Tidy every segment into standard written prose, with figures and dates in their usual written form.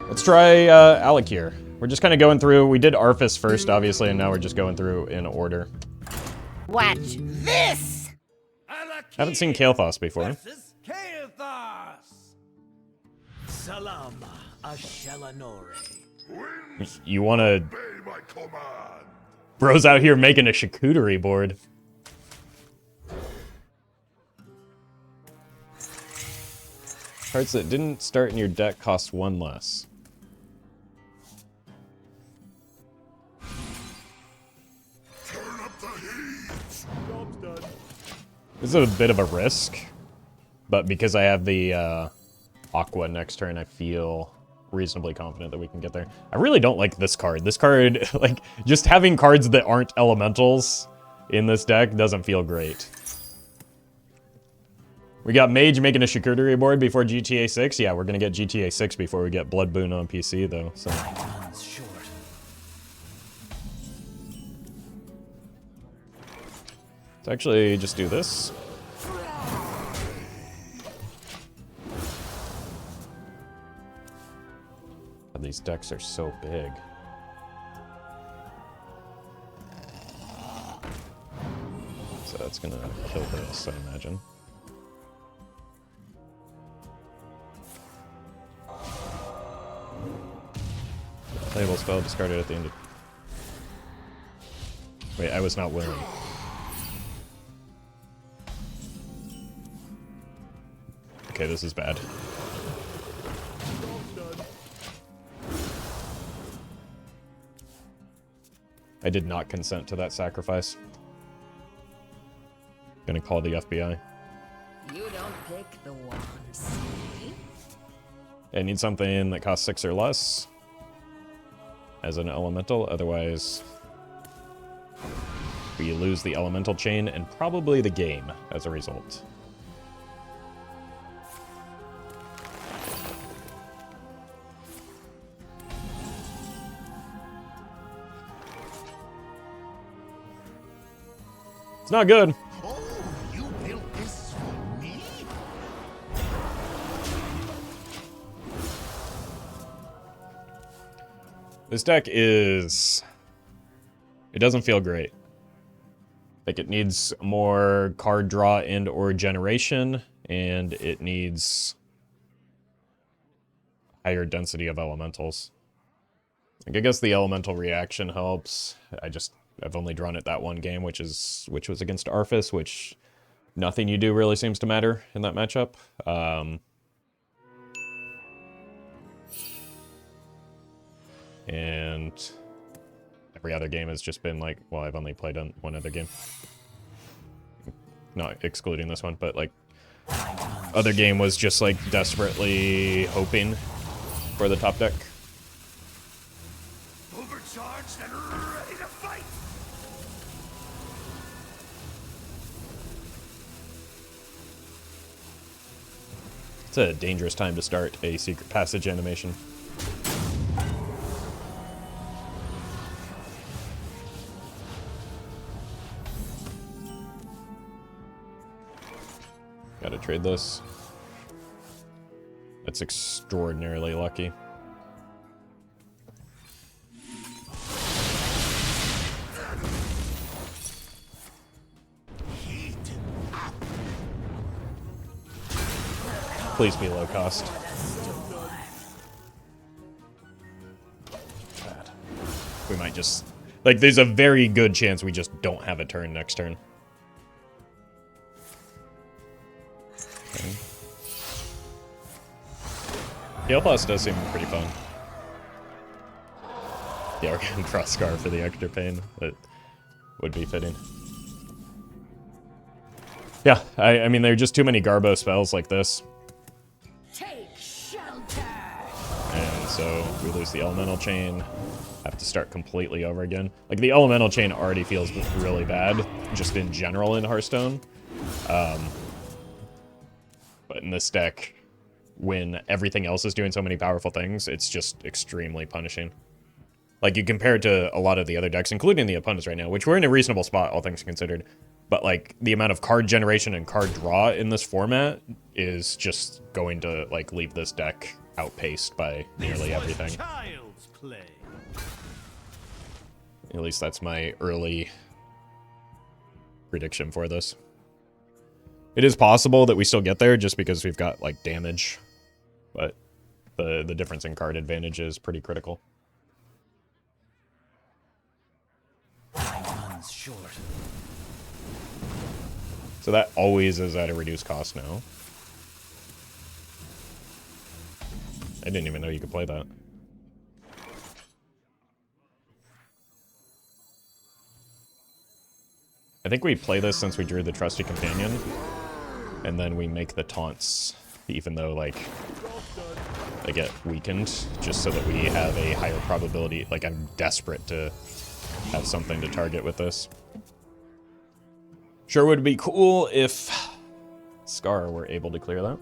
Let's try Alec here. We're just kind of going through. We did Arphis first, obviously, and now we're just going through in order. Watch this! Haven't seen Kael'thas before. Salama, Ashelanore. You want to... Bro's out here making a charcuterie board. Cards that didn't start in your deck cost 1 less. Turn up the heat. Job's done. This is a bit of a risk, but because I have the Aqua next turn, I feel reasonably confident that we can get there. I really don't like this card. This card, like, just having cards that aren't elementals in this deck doesn't feel great. We got Mage making a charcuterie board before GTA 6. Yeah, we're gonna get GTA 6 before we get Blood Boon on PC, though, so... Time's short. Let's actually just do this. These decks are so big. So that's gonna kill this, I imagine. Playable spell discarded at the end of... Wait, I was not willing. Okay, this is bad. I did not consent to that sacrifice. Gonna call the FBI. You don't pick the ones. I need something that costs 6 or less as an elemental, otherwise we lose the elemental chain and probably the game as a result. It's not good. Oh, you built this for me? This deck is... It doesn't feel great. Like, it needs more card draw and or generation, and it needs higher density of elementals. Like, I guess the elemental reaction helps. I've only drawn it that one game, which was against Arphis, which nothing you do really seems to matter in that matchup. And every other game has just been like, well, I've only played on one other game. Not excluding this one, but like, other game was just like desperately hoping for the top deck. Overcharged and ready to fight. It's a dangerous time to start a secret passage animation. Gotta trade this. That's extraordinarily lucky. Please be low cost. God. We might just... Like, there's a very good chance we just don't have a turn next turn. Okay. Kael'thas does seem pretty fun. Yeah, we're getting Frostscar for the extra pain. That would be fitting. Yeah, I mean, there are just too many Garbo spells like this. Take shelter! And so we lose the elemental chain, have to start completely over again. Like, the elemental chain already feels really bad, just in general in Hearthstone. But in this deck, when everything else is doing so many powerful things, it's just extremely punishing. Like, you compare it to a lot of the other decks, including the opponents right now, which we're in a reasonable spot, all things considered. But, like, the amount of card generation and card draw in this format is just going to, like, leave this deck outpaced by nearly everything. Child's play. At least that's my early prediction for this. It is possible that we still get there just because we've got like damage, but the difference in card advantage is pretty critical. Time's short. So that always is at a reduced cost now. I didn't even know you could play that. I think we play this since we drew the Trusty Companion, and then we make the taunts, even though, like, they get weakened, just so that we have a higher probability. Like, I'm desperate to have something to target with this. Sure would be cool if Scar were able to clear that.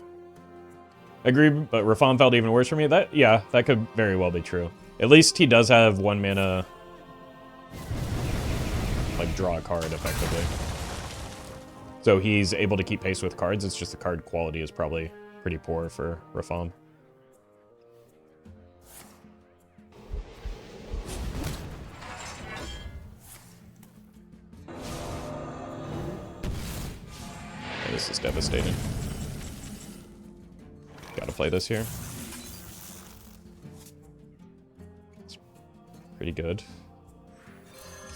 Agree, but Rafaam felt even worse for me. Yeah, that could very well be true. At least he does have 1 mana, like, draw a card, effectively. So he's able to keep pace with cards, it's just the card quality is probably pretty poor for Rafaam. Oh, this is devastating. Gotta play this here. It's pretty good.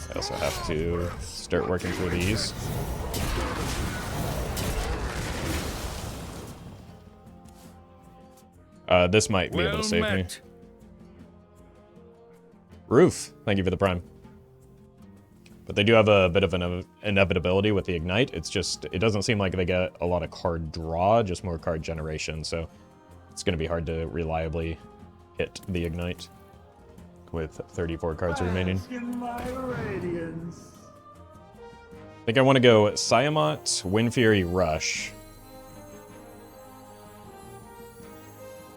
I also have to start working through these. This might be able to save me. Roof, thank you for the prime. But they do have a bit of an inevitability with the Ignite. It's just, it doesn't seem like they get a lot of card draw, just more card generation. So it's going to be hard to reliably hit the Ignite with 34 cards remaining. I think I want to go Siamot, Wind Fury, Rush.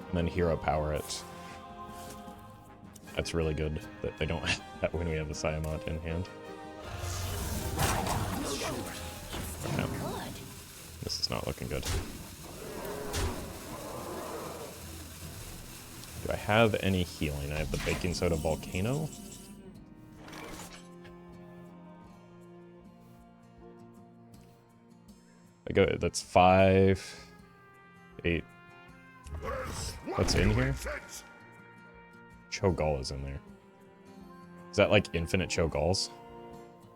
And then Hero Power it. That's really good that they don't have that when we have the Siamot in hand. Okay. This is not looking good. Do I have any healing? I have the Baking Soda Volcano. I go, that's 5, 8. What's in here? Cho'Gall is in there. Is that like infinite Cho'Galls?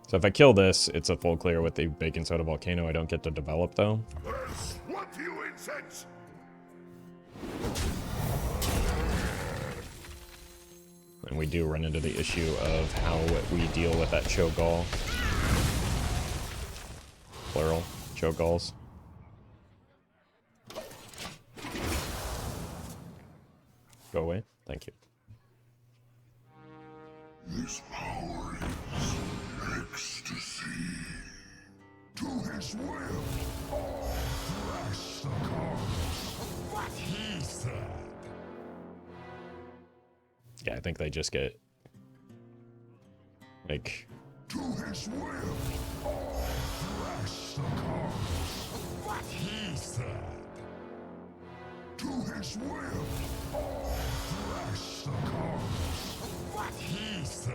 So if I kill this, it's a full clear with the Baking Soda Volcano. I don't get to develop though. What do you incense? And we do run into the issue of how we deal with that Cho'Gall. Plural, Cho'Galls. Go away. Thank you. This power is ecstasy. To his will, all thrash the cards. What he said. Yeah, I think they just get like To his will, all thrash the cards. What he said. To his will, all thrash the cards. What he said.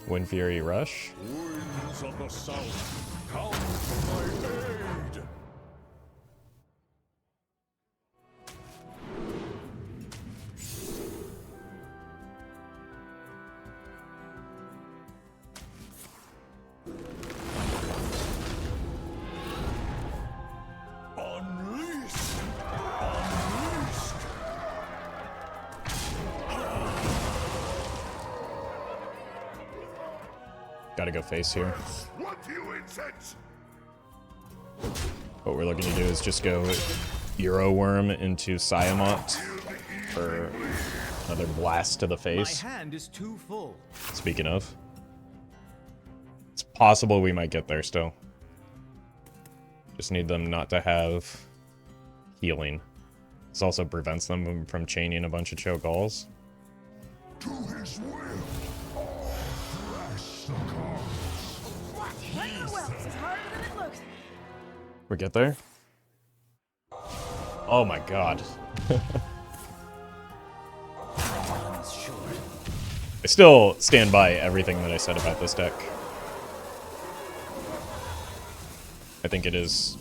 Wind Fury Rush. Winds of the south, come to my aid. Unleashed! Unleashed! Gotta go face here. What do you incense? What we're looking to do is just go Euro Worm into Siamot for another blast to the My face. hand is too full. Speaking of, it's possible we might get there still. Just need them not to have healing. This also prevents them from chaining a bunch of Cho'Galls. To his will, all thrash the cards. What he Playing well said. is harder than it looks. We get there? Oh my god. I still stand by everything that I said about this deck. I think it is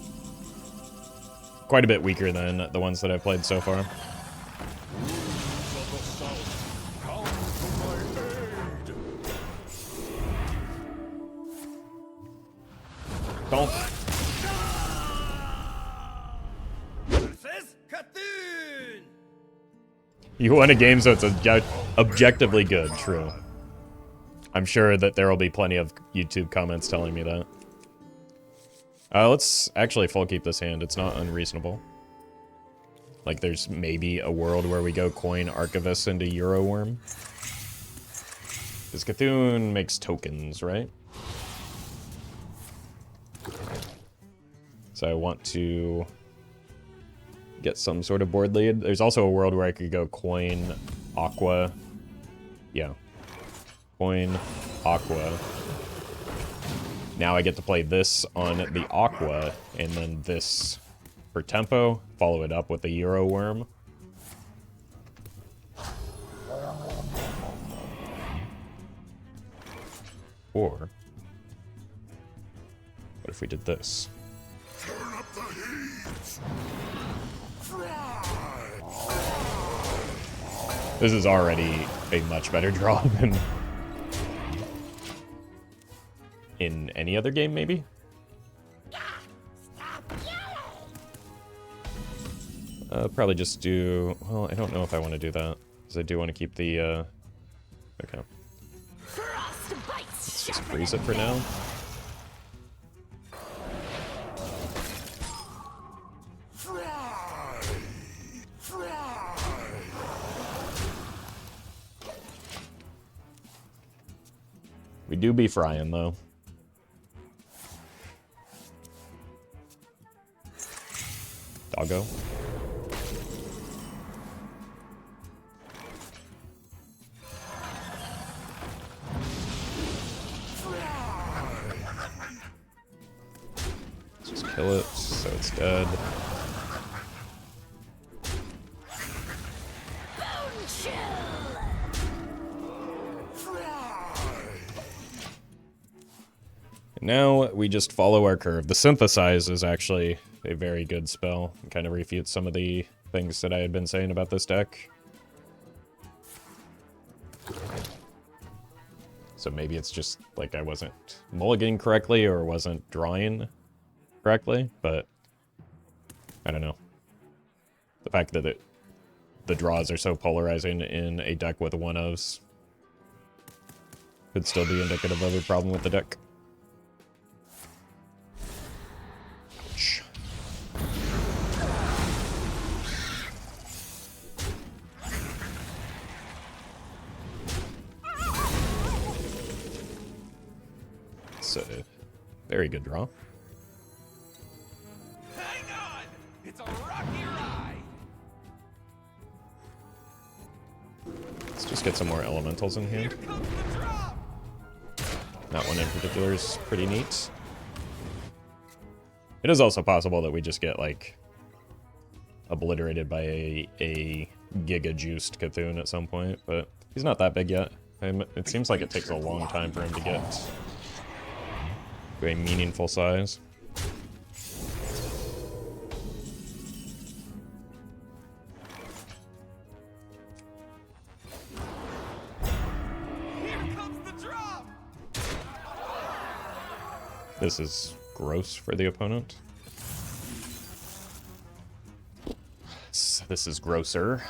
quite a bit weaker than the ones that I've played so far. Don't. You won a game, so it's objectively good, true. I'm sure that there will be plenty of YouTube comments telling me that. Let's actually full keep this hand. It's not unreasonable. Like, there's maybe a world where we go coin Archivist into Euroworm. Because Cthulhu makes tokens, right? So I want to get some sort of board lead. There's also a world where I could go coin Aqua. Yeah. Coin Aqua. Now I get to play this on the Aqua, and then this for tempo. Follow it up with the Euroworm. Or, what if we did this? Turn up the heat. This is already a much better draw than in any other game, maybe? Probably just do... Well, I don't know if I want to do that, because I do want to keep the... Okay. Let's just freeze it for now. We do be frying, though. Doggo. Let's just kill it so it's dead. Now we just follow our curve. The Synthesize is actually a very good spell. It kind of refutes some of the things that I had been saying about this deck. So maybe it's just like I wasn't mulliganing correctly or wasn't drawing correctly, but I don't know. The fact that the draws are so polarizing in a deck with one-ofs could still be indicative of a problem with the deck. It's a very good draw. Hang on! It's a rocky ride! Let's just get some more elementals in here. Here comes the drop! That one in particular is pretty neat. It is also possible that we just get, like, obliterated by a giga-juiced Cthulhu at some point, but he's not that big yet. It seems like it takes a long time for him to get to a meaningful size. Here comes the drop! This is gross for the opponent. This is grosser.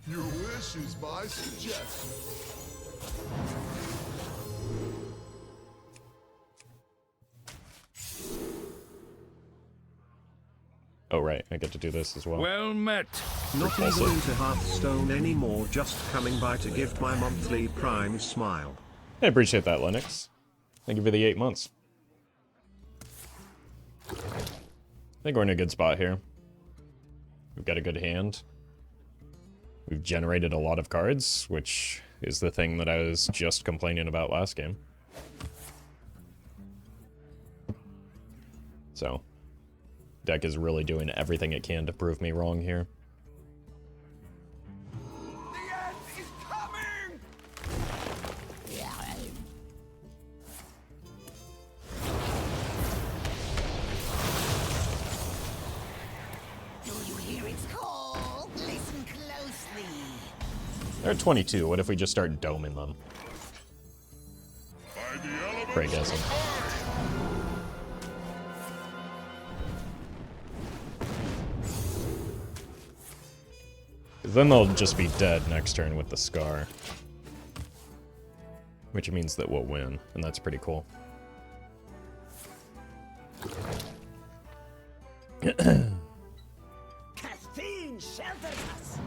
Your wish is my suggestion. Oh, right, I get to do this as well. Well met. Not Also- even into Hearthstone anymore, just coming by to gift my monthly Prime smile. I appreciate that, Lennox. Thank you for the 8 months. I think we're in a good spot here. We've got a good hand. We've generated a lot of cards, which is the thing that I was just complaining about last game. So, deck is really doing everything it can to prove me wrong here. The end is coming! Do you hear its call? Listen closely. They're at 22. What if we just start doming them? By the elements Great guessing. of fire. Then they'll just be dead next turn with the Scar. Which means that we'll win, and that's pretty cool. Caffeine shelters us.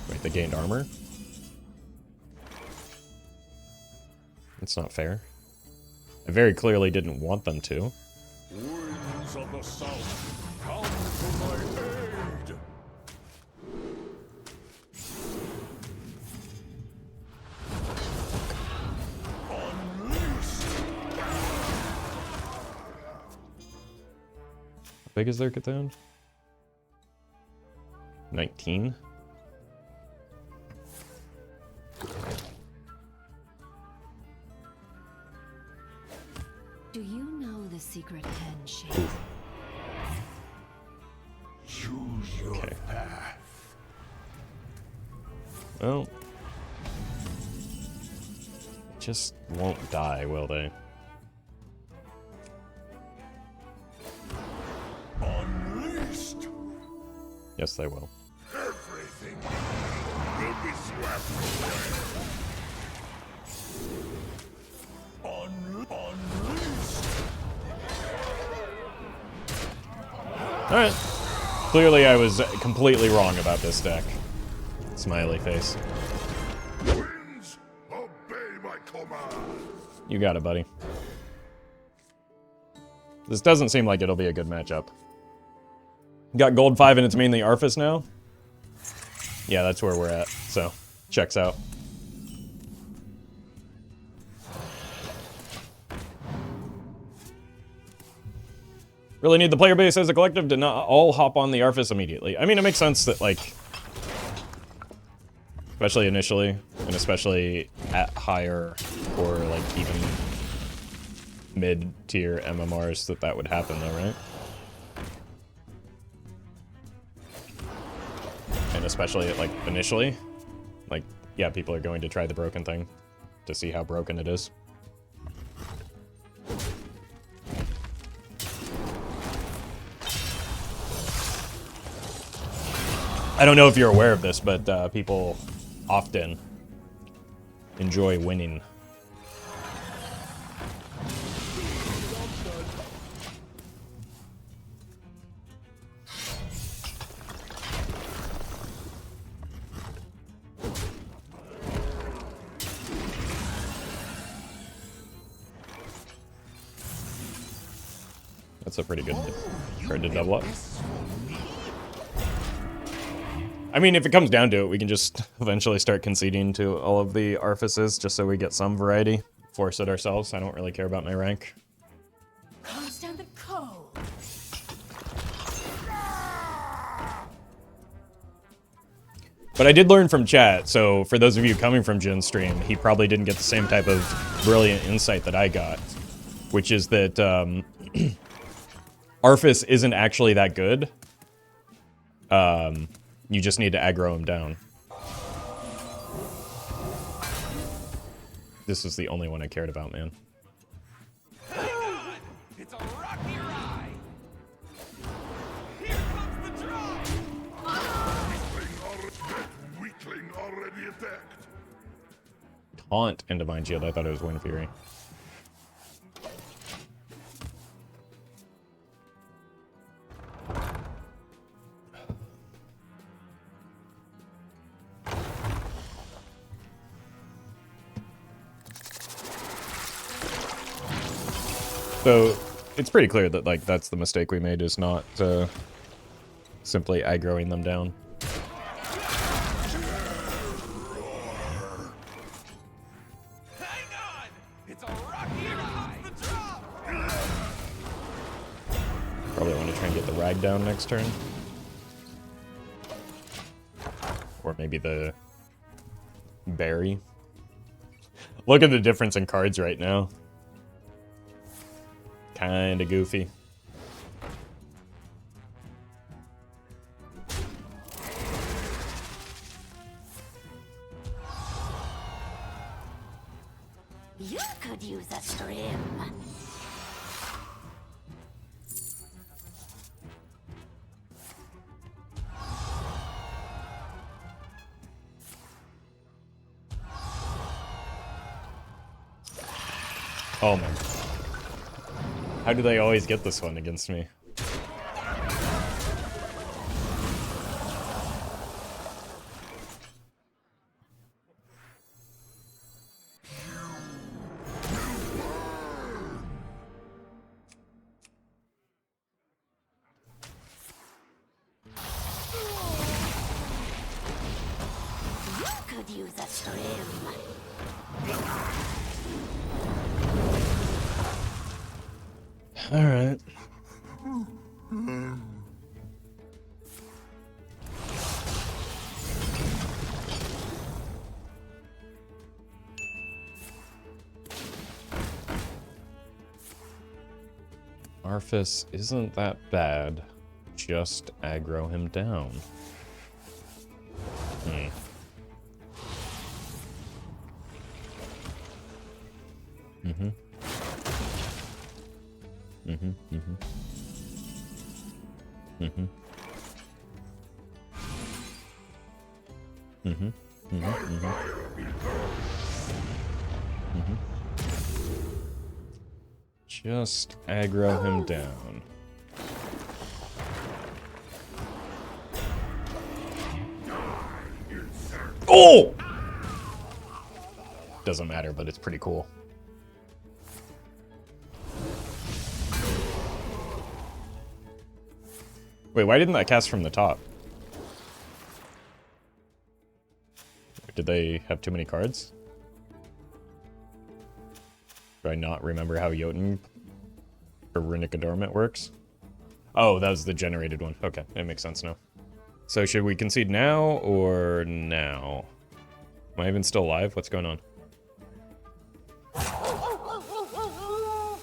Wait, they gained armor? That's not fair. I very clearly didn't want them to. Winds of the south, come to my aid. Unleashed. How big is their Cthulhu? 19? Do you know the secret handshake? Choose your Okay. path. Well, just won't die, will they? Unleashed. Yes, they will. Everything will be swept away. Unleashed. Alright. Clearly I was completely wrong about this deck. Smiley face. Winds, obey my command. You got it, buddy. This doesn't seem like it'll be a good matchup. Got gold 5 and it's mainly Arthas now? Yeah, that's where we're at, so checks out. Really need the player base as a collective to not all hop on the Arthas immediately. I mean, it makes sense that, like, especially initially, and especially at higher or, like, even mid-tier MMRs that would happen, though, right? And especially, like, initially. Like, yeah, people are going to try the broken thing to see how broken it is. I don't know if you're aware of this, but people often enjoy winning. That's a pretty good card to double up. I mean, if it comes down to it, we can just eventually start conceding to all of the Arthaces just so we get some variety. Force it ourselves. I don't really care about my rank. Can't stand the cold. But I did learn from chat, so for those of you coming from Jin's stream, he probably didn't get the same type of brilliant insight that I got, which is that Arthas isn't actually that good. You just need to aggro him down. This was the only one I cared about, man. It's a rocky ride! Here comes the drop! Weakling already attacked. Taunt and Divine Shield. I thought it was Wind Fury. So, it's pretty clear that, like, that's the mistake we made, is not simply aggroing them down. Probably want to try and get the rag down next turn. Or maybe the berry. Look at the difference in cards right now. Kinda goofy. You could use a trim. Oh man. How do they always get this one against me? You could use a trim. All right. Arthas isn't that bad. Just aggro him down. Hmm. Mm-hmm. Mm-hmm. Mm-hmm. Mm-hmm. Mm-hmm. Mm-hmm. Mm-hmm. Mm-hmm. Just aggro him down. Oh! Doesn't matter, but it's pretty cool. Wait, why didn't that cast from the top? Did they have too many cards? Do I not remember how Jotun or Runic Adornment works? Oh, that was the generated one. Okay, it makes sense now. So should we concede now or now? Am I even still alive? What's going on?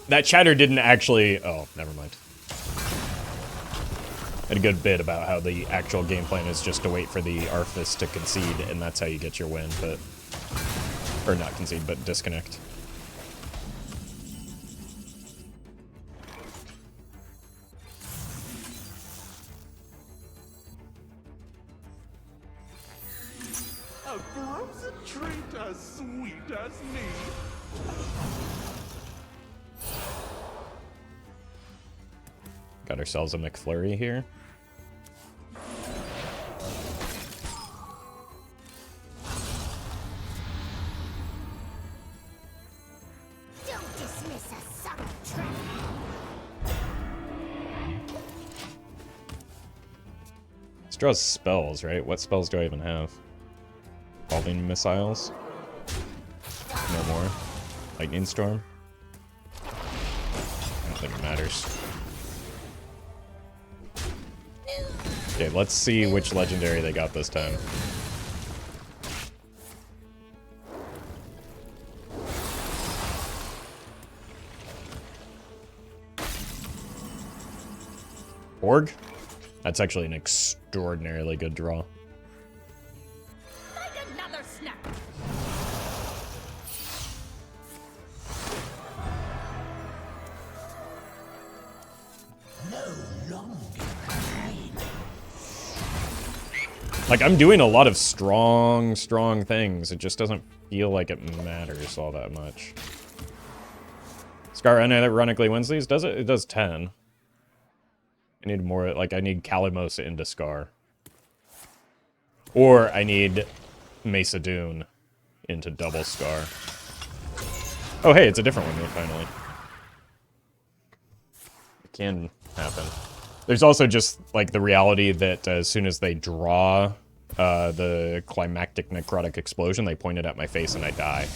That chatter didn't actually... Oh, never mind. I had a good bit about how the actual game plan is just to wait for the Arthas to concede, and that's how you get your win, but... Or not concede, but disconnect. A frozen treat as sweet as me. Got ourselves a McFlurry here. Don't dismiss a subtle trap. This draws spells, right? What spells do I even have? Evolving missiles? No more. Lightning storm? I don't think it matters. Okay, let's see which legendary they got this time. Org? That's actually an extraordinarily good draw. Like another snap. Like, I'm doing a lot of strong things. It just doesn't feel like it matters all that much. Scar unironically wins these? Does it? It does 10. I need more, like, I need Kalimos into Scar. Or I need Mesa Dune into double Scar. Oh, hey, it's a different one, finally. It can happen. There's also just, like, the reality that as soon as they draw the climactic necrotic explosion, they point it at my face and I die.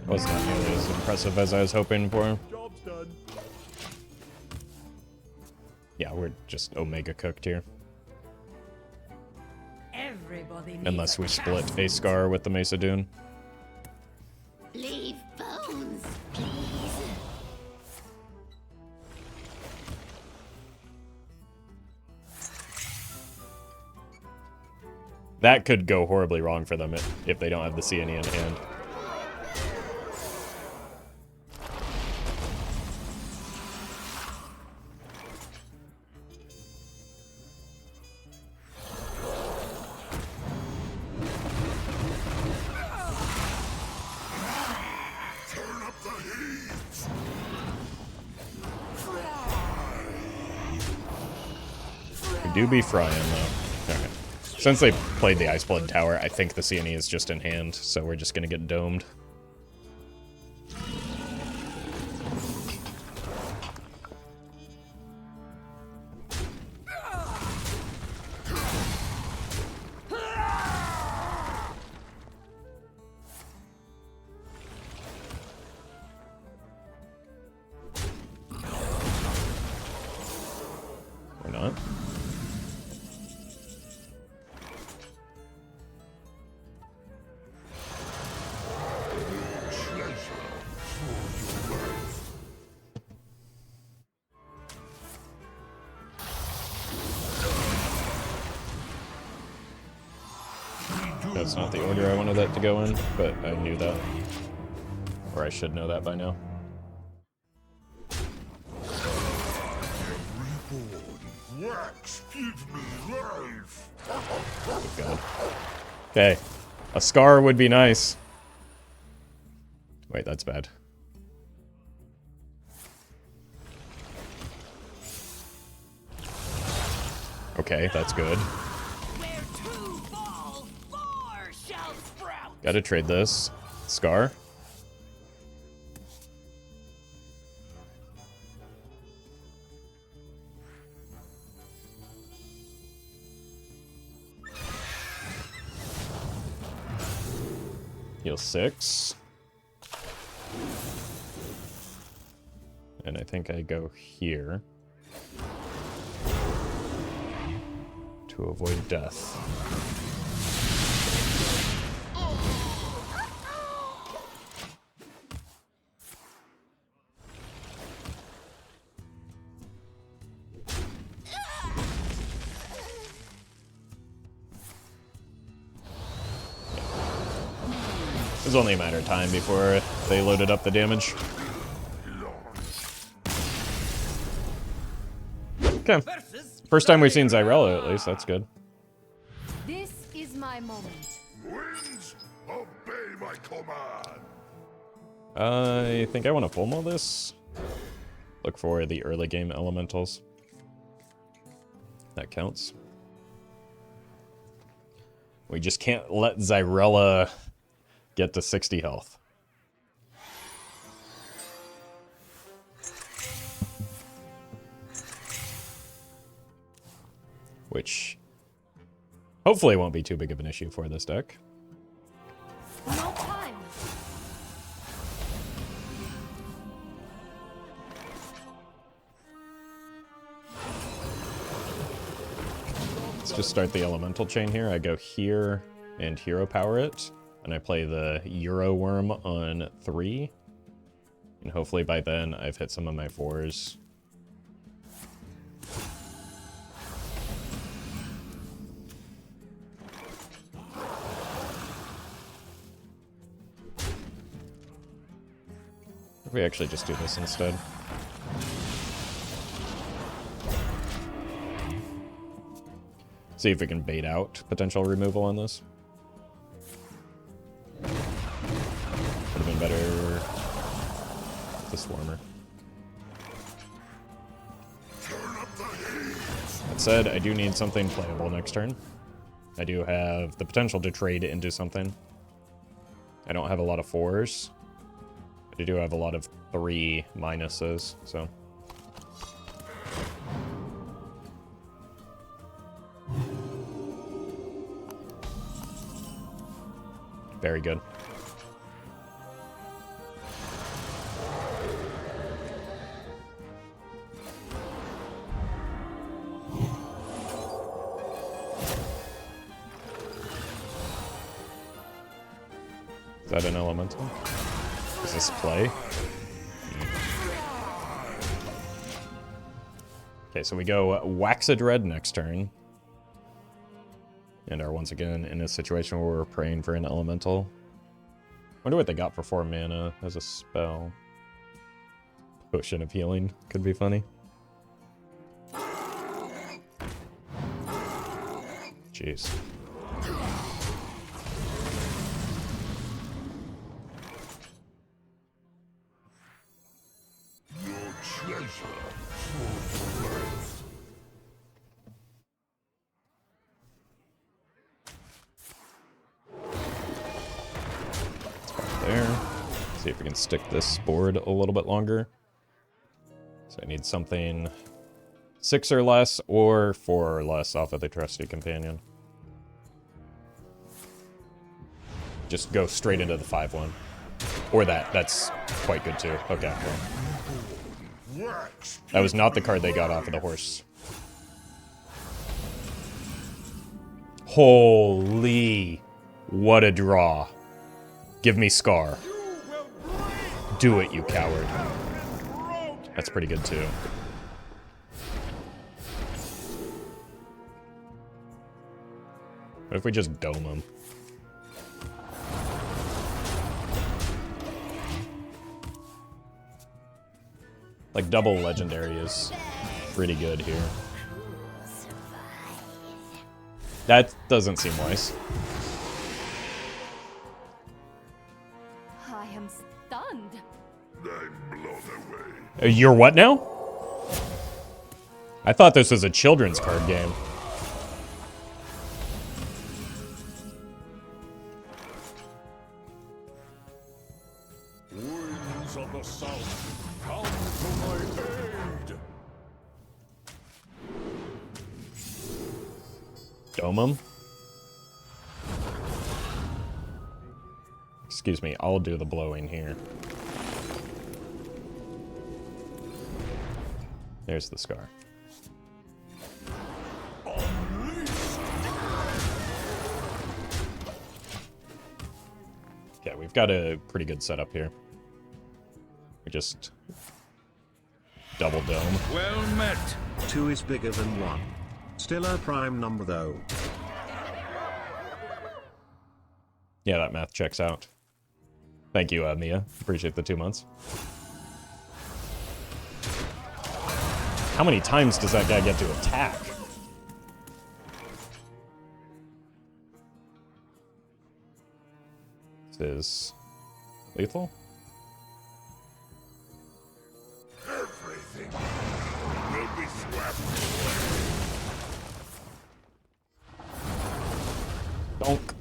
Was not nearly as impressive as I was hoping for. Job's done. Yeah, we're just Omega cooked here. Everybody needs Unless a we split cast. a Scar with the Mesa Dune. Leave bones, please. That could go horribly wrong for them if they don't have the CNE in hand. Turn up the heat! We do be frying, though. Okay. Since they played the Iceblood Tower, I think the CNE is just in hand, so we're just gonna get domed. Or not. That's not the order I wanted that to go in, but I knew that. Or I should know that by now. Reborn. Wax, give me life! Oh god. Okay. A Scar would be nice. Wait, that's bad. Okay, that's good. Where two fall, four shall sprout. Gotta trade this. Scar. Heal 6. And I think I go here to avoid death. It was only a matter of time before they loaded up the damage. Okay. Versus First time we've seen Zyrella, at least. That's good. This is my moment. Winds, obey my command! I think I want to full maul this. Look for the early game elementals. That counts. We just can't let Zyrella get to 60 health. Which hopefully won't be too big of an issue for this deck. No time. Let's just start the elemental chain here. I go here and hero power it, and I play the Euro Worm on 3. And hopefully by then I've hit some of my 4s. If we actually just do this instead. See if we can bait out potential removal on this. Would have been better the Swarmer. That said, I do need something playable next turn. I do have the potential to trade into something. I don't have a lot of 4s. I do have a lot of 3 minuses, so. Very good. Is that an elemental? Is this play? Okay, so we go Waxadread next turn. And are once again in a situation where we're praying for an elemental. Wonder what they got for 4 mana as a spell. Potion of Healing could be funny. Jeez. Your treasure for life. There. See if we can stick this board a little bit longer. So I need something 6 or less, or 4 or less off of the Trusty Companion. Just go straight into the 5-1. Or that's quite good too. Okay, cool. Wax. That was not the card they got off of the horse. Holy, what a draw. Give me Scar. Do it, you coward. That's pretty good too. What if we just dome him? Like, double legendary is pretty good here. That doesn't seem wise. I am stunned. I'm blown away. You're what now? I thought this was a children's card game. Winds of the south, come to my aid. Dome him? Excuse me, I'll do the blowing here. There's the Scar. Yeah, we've got a pretty good setup here. We just double dome. Well met. 2 is bigger than 1. Still a prime number though. Yeah, that math checks out. Thank you, Mia. Appreciate the 2 months. How many times does that guy get to attack? This is lethal? Everything will be swept away. Donk.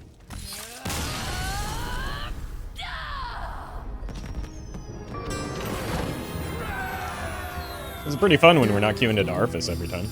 This is pretty fun when we're not queuing into Arthas every time.